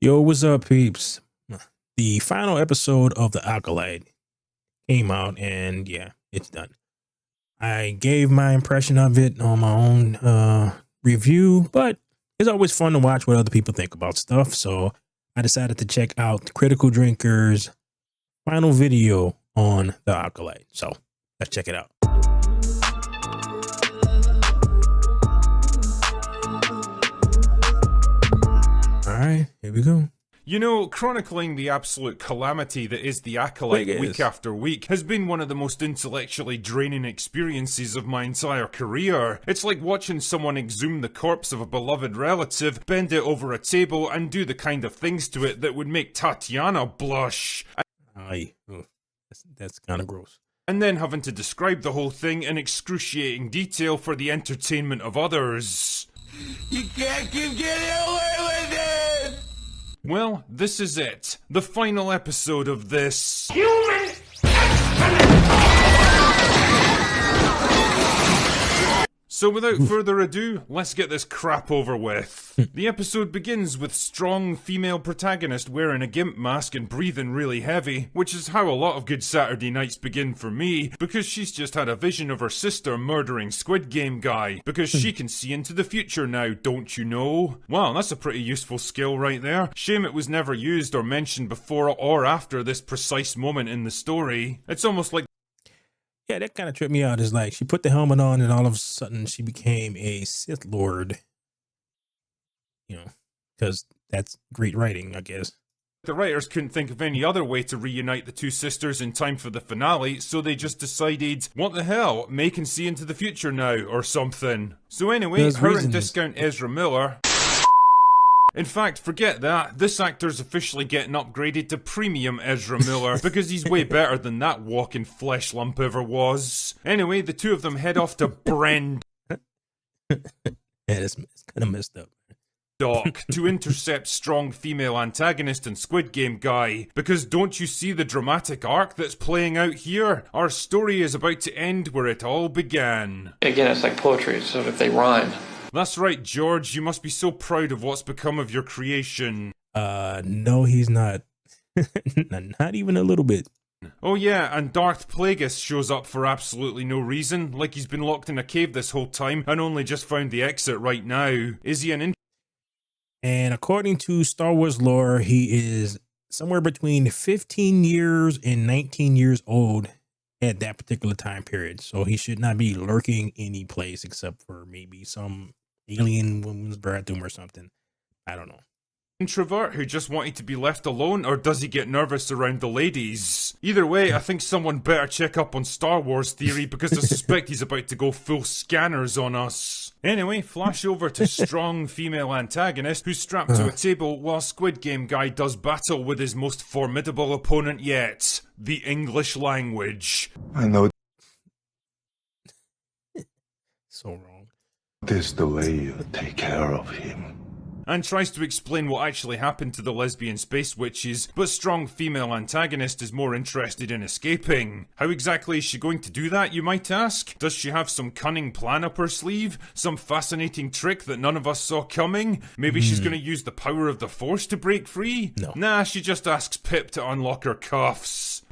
Yo, what's up, peeps? The final episode of The Acolyte came out, and yeah, it's done. I gave my impression of it on my own review, but it's always fun to watch what other people think about stuff. So I decided to check out the Critical Drinker's final video on The Acolyte. So let's check it out. All right, here we go. You know, chronicling the absolute calamity that is the Acolyte week after week has been one of the most intellectually draining experiences of my entire career. It's like watching someone exhume the corpse of a beloved relative, bend it over a table, and do the kind of things to it that would make Tatiana blush. That's kind of gross. And then having to describe the whole thing in excruciating detail for the entertainment of others. You can't keep getting away with it! Well, this is it. The final episode of this Human So without further ado, let's get this crap over with. The episode begins with strong female protagonist wearing a gimp mask and breathing really heavy, which is how a lot of good Saturday nights begin for me, because she's just had a vision of her sister murdering Squid Game guy, because she can see into the future now, don't you know? Wow, that's a pretty useful skill right there. Shame it was never used or mentioned before or after this precise moment in the story. It's almost like Yeah, that kind of tripped me out. It's like she put the helmet on and all of a sudden she became a Sith Lord. You know, because that's great writing, I guess. the writers couldn't think of any other way to reunite the two sisters in time for the finale, so they just decided, what the hell, May can see into the future now, or something. So anyway, There's her and reasons. Discount Ezra Miller... In fact, forget that. This actor's officially getting upgraded to premium Ezra Miller because he's way better than that walking flesh lump ever was. Anyway, the two of them head off to Brend Yeah, it's kind of messed up. Dock to intercept strong female antagonist and Squid Game guy. Because don't you see the dramatic arc that's playing out here? Our story is about to end where it all began. Again, it's like poetry, so if they rhyme. That's right, George. You must be so proud of what's become of your creation. No, he's not. Not even a little bit. Oh yeah, and Darth Plagueis shows up for absolutely no reason, like he's been locked in a cave this whole time and only just found the exit right now. Is he an And according to Star Wars lore, he is somewhere between 15 years and 19 years old at that particular time period. So he should not be lurking any place except for maybe some alien woman's bathroom or something. I don't know. introvert who just wanted to be left alone, or does he get nervous around the ladies? Either way, I think someone better check up on Star Wars theory because I suspect he's about to go full scanners on us. Anyway, flash over to strong female antagonist who's strapped to a table while Squid Game guy does battle with his most formidable opponent yet, the English language. I know So wrong. this is the way you take care of him. And tries to explain what actually happened to the lesbian space witches, but strong female antagonist is more interested in escaping. How exactly is she going to do that, you might ask? Does she have some cunning plan up her sleeve? Some fascinating trick that none of us saw coming? Maybe she's going to use the power of the Force to break free? No. Nah, she just asks Pip to unlock her cuffs.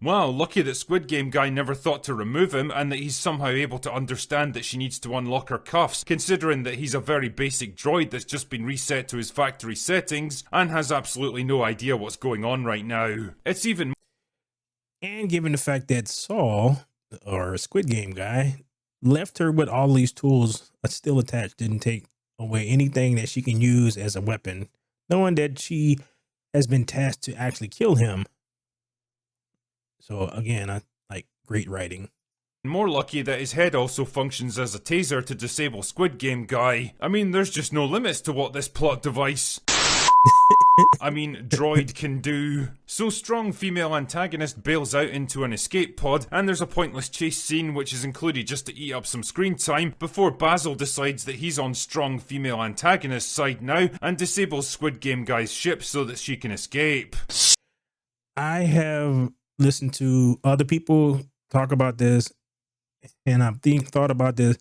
Wow, lucky that Squid Game guy never thought to remove him and that he's somehow able to understand that she needs to unlock her cuffs, considering that he's a very basic droid that's just been reset to his factory settings and has absolutely no idea what's going on right now. It's even... And given the fact that Saul, or Squid Game guy, left her with all these tools still attached, didn't take away anything that she can use as a weapon, knowing that she has been tasked to actually kill him. So again, I like great writing. more lucky that his head also functions as a taser to disable Squid Game guy. I mean, there's just no limits to what this plot device... droid can do. So strong female antagonist bails out into an escape pod, and there's a pointless chase scene which is included just to eat up some screen time before Basil decides that he's on strong female antagonist's side now and disables Squid Game guy's ship so that she can escape. I have listened to other people talk about this, and I've thought about this.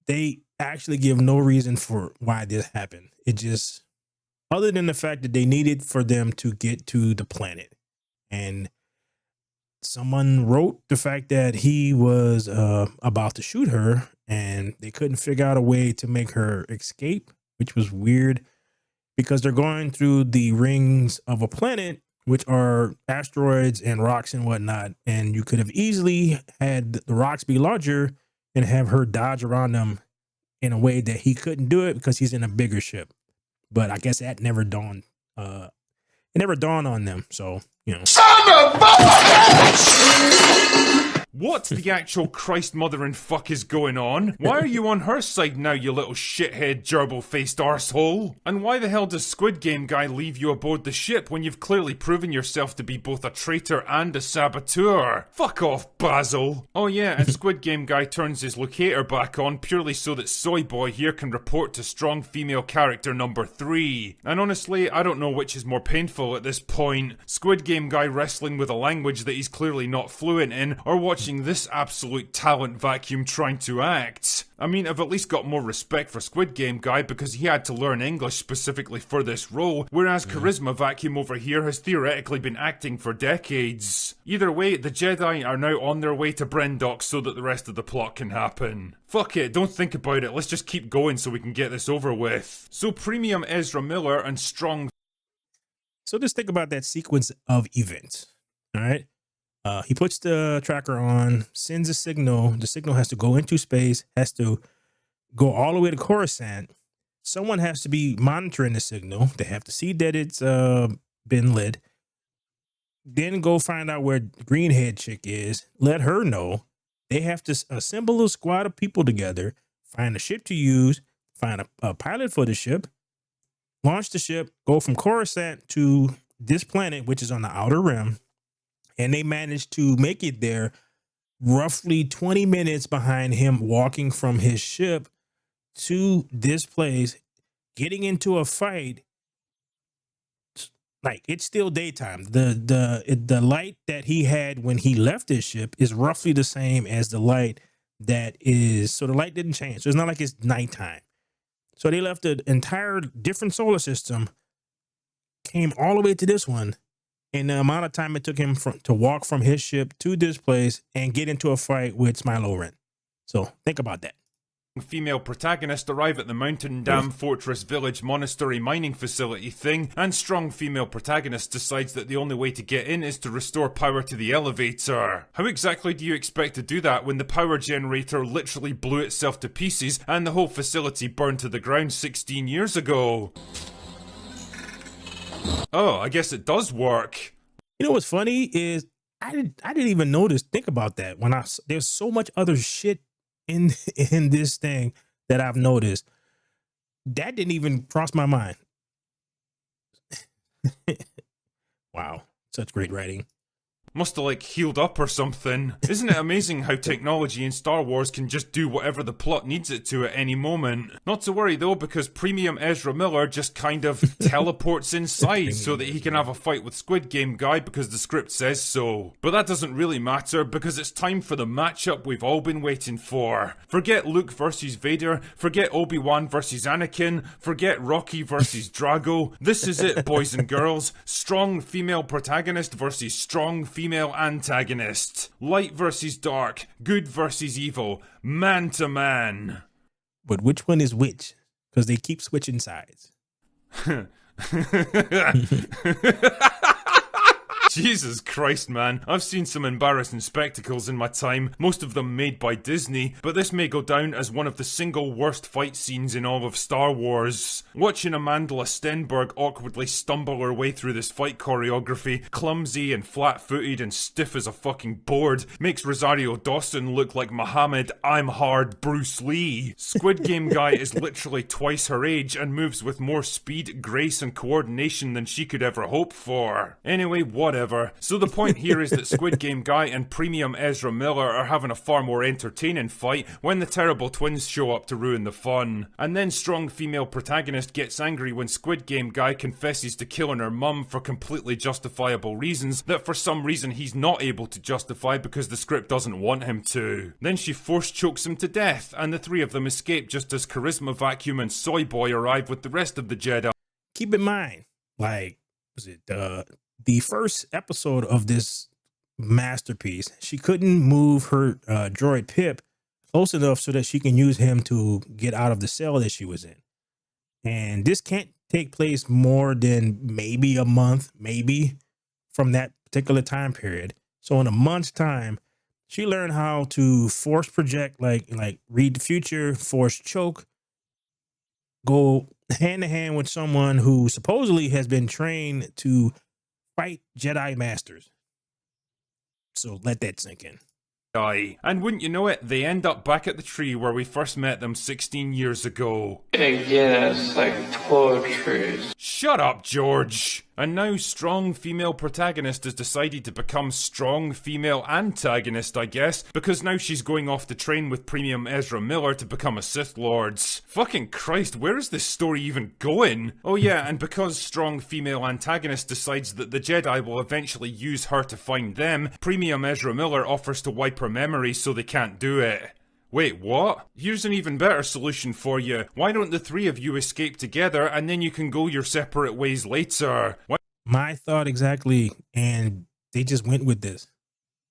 They actually give no reason for why this happened. It just, other than the fact that they needed for them to get to the planet. And someone wrote the fact that he was about to shoot her and they couldn't figure out a way to make her escape, which was weird because they're going through the rings of a planet, which are asteroids and rocks and whatnot. And you could have easily had the rocks be larger and have her dodge around them in a way that he couldn't do it because he's in a bigger ship. But I guess that never dawned. It never dawned on them. So, you know. What the actual Christ mother and fuck is going on? Why are you on her side now, you little shithead gerbil-faced arsehole? And why the hell does Squid Game guy leave you aboard the ship when you've clearly proven yourself to be both a traitor and a saboteur? Fuck off, Basil! Oh yeah, and Squid Game guy turns his locator back on purely so that Soy Boy here can report to strong female character number 3. And honestly, I don't know which is more painful at this point. Squid Game guy wrestling with a language that he's clearly not fluent in, or watching this absolute talent vacuum trying to act. I mean, I've at least got more respect for Squid Game guy because he had to learn English specifically for this role, whereas Charisma Vacuum over here has theoretically been acting for decades. Either way, the Jedi are now on their way to Brendok so that the rest of the plot can happen. Fuck it, don't think about it, let's just keep going so we can get this over with. So Premium Ezra Miller and Strong... So just think about that sequence of events, all right? He puts the tracker on, sends a signal. The signal has to go into space, has to go all the way to Coruscant. Someone has to be monitoring the signal. They have to see that it's been lit. Then go find out where the greenhead chick is. Let her know. They have to assemble a squad of people together, find a ship to use, find a pilot for the ship, launch the ship, go from Coruscant to this planet, which is on the outer rim. And they managed to make it there roughly 20 minutes behind him walking from his ship to this place, getting into a fight. Like, it's still daytime. The light that he had when he left his ship is roughly the same as the light that is. So the light didn't change. So it's not like it's nighttime. So they left an entire different solar system, came all the way to this one. And the amount of time it took him to walk from his ship to this place and get into a fight with Smilo Ren. So think about that. Female protagonist arrive at the Mountain Dam Fortress Village Monastery mining facility thing, and strong female protagonist decides that the only way to get in is to restore power to the elevator. How exactly do you expect to do that when the power generator literally blew itself to pieces and the whole facility burned to the ground 16 years ago? Oh, I guess it does work. You know what's funny is I didn't even notice. Think about that. There's so much other shit in this thing that I've noticed that didn't even cross my mind. Wow, such great writing. Must have like healed up or something. Isn't it amazing how technology in Star Wars can just do whatever the plot needs it to at any moment? Not to worry though, because Premium Ezra Miller just kind of teleports inside so that he can have a fight with Squid Game guy because the script says so. But that doesn't really matter because it's time for the matchup we've all been waiting for. Forget Luke versus Vader, forget Obi-Wan versus Anakin, forget Rocky versus Drago. This is it, boys and girls. Strong female protagonist versus strong female antagonist. Light versus dark. Good versus evil. Man to man. But which one is which? Because they keep switching sides. Jesus Christ, man. I've seen some embarrassing spectacles in my time, most of them made by Disney, but this may go down as one of the single worst fight scenes in all of Star Wars. Watching Amandla Stenberg awkwardly stumble her way through this fight choreography, clumsy and flat-footed and stiff as a fucking board, makes Rosario Dawson look like Muhammad I'm Hard Bruce Lee. Squid Game guy is literally twice her age and moves with more speed, grace and coordination than she could ever hope for. Anyway, whatever. whatever. So the point here is that Squid Game Guy and Premium Ezra Miller are having a far more entertaining fight when the terrible twins show up to ruin the fun. And then strong female protagonist gets angry when Squid Game Guy confesses to killing her mum for completely justifiable reasons that for some reason he's not able to justify because the script doesn't want him to. Then she force chokes him to death, and the three of them escape just as Charisma Vacuum and Soy Boy arrive with the rest of the Jedi. Keep in mind, like, was it the first episode of this masterpiece, she couldn't move her droid Pip close enough so that she can use him to get out of the cell that she was in. And this can't take place more than maybe a month, maybe, from that particular time period. So in a month's time, she learned how to force project, like read the future, force choke, go hand to hand with someone who supposedly has been trained to fight Jedi Masters. So let that sink in. And wouldn't you know it, they end up back at the tree where we first met them 16 years ago. Again, it's like toiletries. Shut up, George! And now strong female protagonist has decided to become strong female antagonist, I guess, because now she's going off to train with Premium Ezra Miller to become a Sith Lord. Fucking Christ, where is this story even going? Oh yeah, and because strong female antagonist decides that the Jedi will eventually use her to find them, Premium Ezra Miller offers to wipe her memory so they can't do it. Wait, what? Here's an even better solution for you. Why don't the three of you escape together and then you can go your separate ways later? My thought exactly, and they just went with this.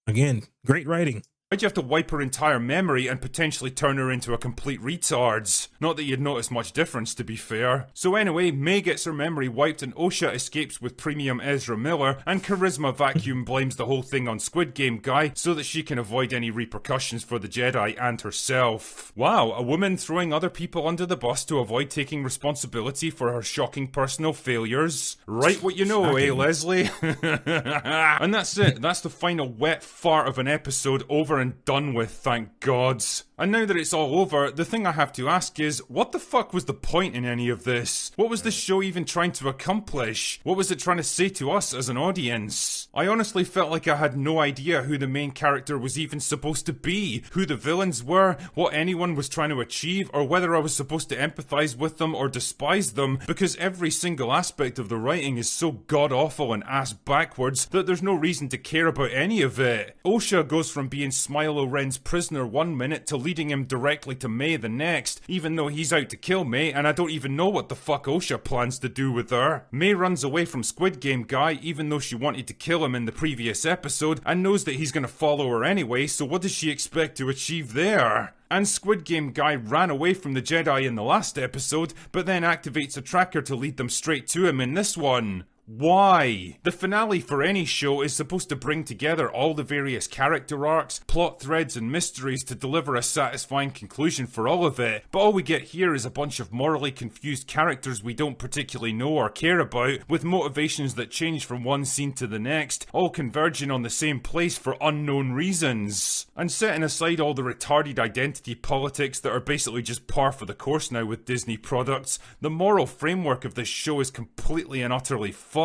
Again, great writing. Why'd you have to wipe her entire memory and potentially turn her into a complete retard? Not that you'd notice much difference, to be fair. So anyway, May gets her memory wiped and Osha escapes with Premium Ezra Miller, and Charisma Vacuum blames the whole thing on Squid Game Guy so that she can avoid any repercussions for the Jedi and herself. Wow, a woman throwing other people under the bus to avoid taking responsibility for her shocking personal failures. Right what you know, eh, Leslie? And that's it. That's the final wet fart of an episode over and done with, thank God. And now that it's all over, the thing I have to ask is, what the fuck was the point in any of this? What was the show even trying to accomplish? What was it trying to say to us as an audience? I honestly felt like I had no idea who the main character was even supposed to be, who the villains were, what anyone was trying to achieve, or whether I was supposed to empathize with them or despise them, because every single aspect of the writing is so god-awful and ass-backwards that there's no reason to care about any of it. Osha goes from being Smilo Ren's prisoner one minute to leading him directly to May the next, even though he's out to kill May and I don't even know what the fuck Osha plans to do with her. May runs away from Squid Game Guy even though she wanted to kill him in the previous episode and knows that he's gonna follow her anyway, so what does she expect to achieve there? And Squid Game Guy ran away from the Jedi in the last episode, but then activates a tracker to lead them straight to him in this one. Why? The finale for any show is supposed to bring together all the various character arcs, plot threads and mysteries to deliver a satisfying conclusion for all of it, but all we get here is a bunch of morally confused characters we don't particularly know or care about, with motivations that change from one scene to the next, all converging on the same place for unknown reasons. And setting aside all the retarded identity politics that are basically just par for the course now with Disney products, the moral framework of this show is completely and utterly fucked.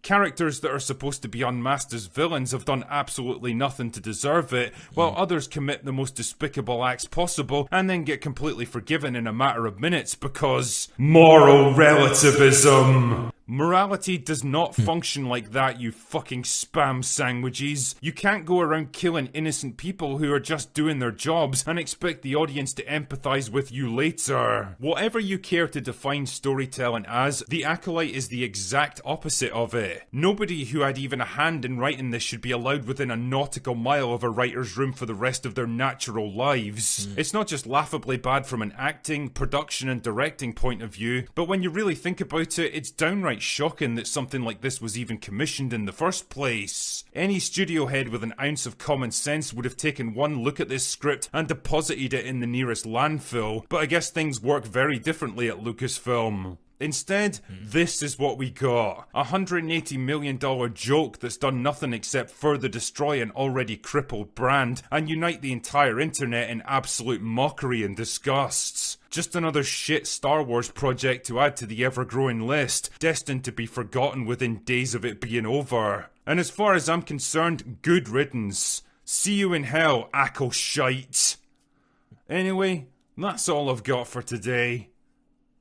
Characters that are supposed to be unmasked as villains have done absolutely nothing to deserve it, while others commit the most despicable acts possible and then get completely forgiven in a matter of minutes because moral relativism. Morality does not function like that, you fucking spam sandwiches. You can't go around killing innocent people who are just doing their jobs and expect the audience to empathize with you later. Whatever you care to define storytelling as, The Acolyte is the exact opposite of it. Nobody who had even a hand in writing this should be allowed within a nautical mile of a writer's room for the rest of their natural lives. It's not just laughably bad from an acting, production and directing point of view, but when you really think about it, it's downright shocking that something like this was even commissioned in the first place. Any studio head with an ounce of common sense would have taken one look at this script and deposited it in the nearest landfill, but I guess things work very differently at Lucasfilm. Instead, this is what we got. A $180 million joke that's done nothing except further destroy an already crippled brand and unite the entire internet in absolute mockery and disgust. Just another shit Star Wars project to add to the ever-growing list, destined to be forgotten within days of it being over. And as far as I'm concerned, good riddance. See you in hell, Acolyte. Anyway, that's all I've got for today.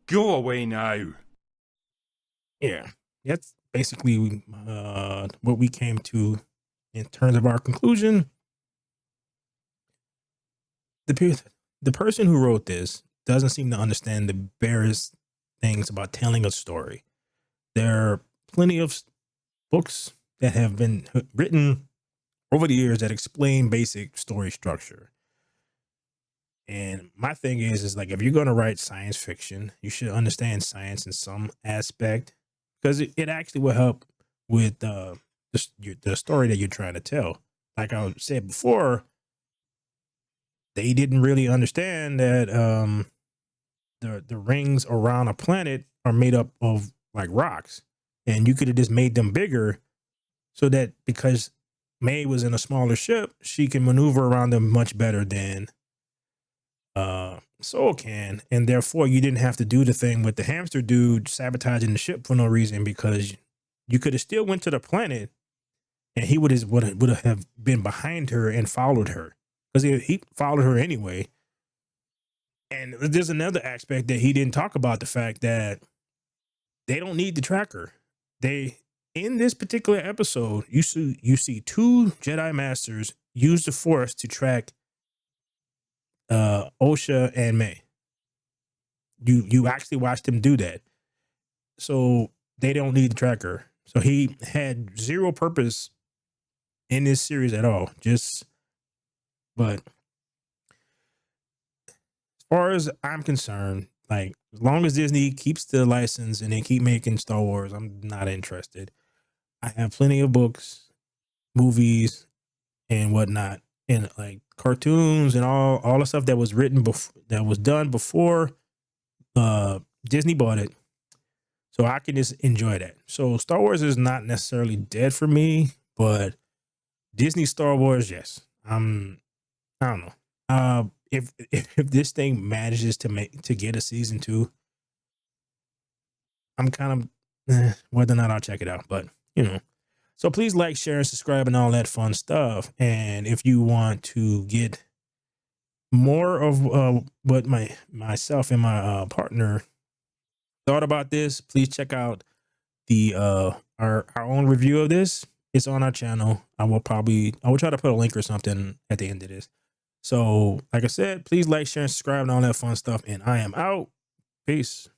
Go away now. Yeah, that's basically what we came to in terms of our conclusion. The person who wrote this doesn't seem to understand the barest things about telling a story. There are plenty of books that have been written over the years that explain basic story structure. And my thing is like, if you're going to write science fiction, you should understand science in some aspect, because it actually will help with the story that you're trying to tell. Like I said before, they didn't really understand that the rings around a planet are made up of like rocks, and you could have just made them bigger so that because May was in a smaller ship, she can maneuver around them much better than Soul can, and therefore you didn't have to do the thing with the hamster dude sabotaging the ship for no reason, because you could have still went to the planet and he would have been behind her and followed her, because he followed her anyway. And there's another aspect that he didn't talk about, the fact that they don't need the tracker. In this particular episode, you see two Jedi Masters use the Force to track Osha and May. You actually watch them do that, so they don't need the tracker. So he had zero purpose in this series at all. But as far as I'm concerned, like, as long as Disney keeps the license and they keep making Star Wars, I'm not interested. I have plenty of books, movies, and whatnot, and like cartoons and all the stuff that was written that was done before Disney bought it, so I can just enjoy that. So Star Wars is not necessarily dead for me, but Disney Star Wars, yes. I don't know. If this thing manages to get a season 2, I'm kind of whether or not I'll check it out, but So please like, share, and subscribe, and all that fun stuff. And if you want to get more of what myself and my partner thought about this, please check out the our own review of this. It's on our channel. I will try to put a link or something at the end of this. So like I said, please like, share, and subscribe, and all that fun stuff. And I am out. Peace.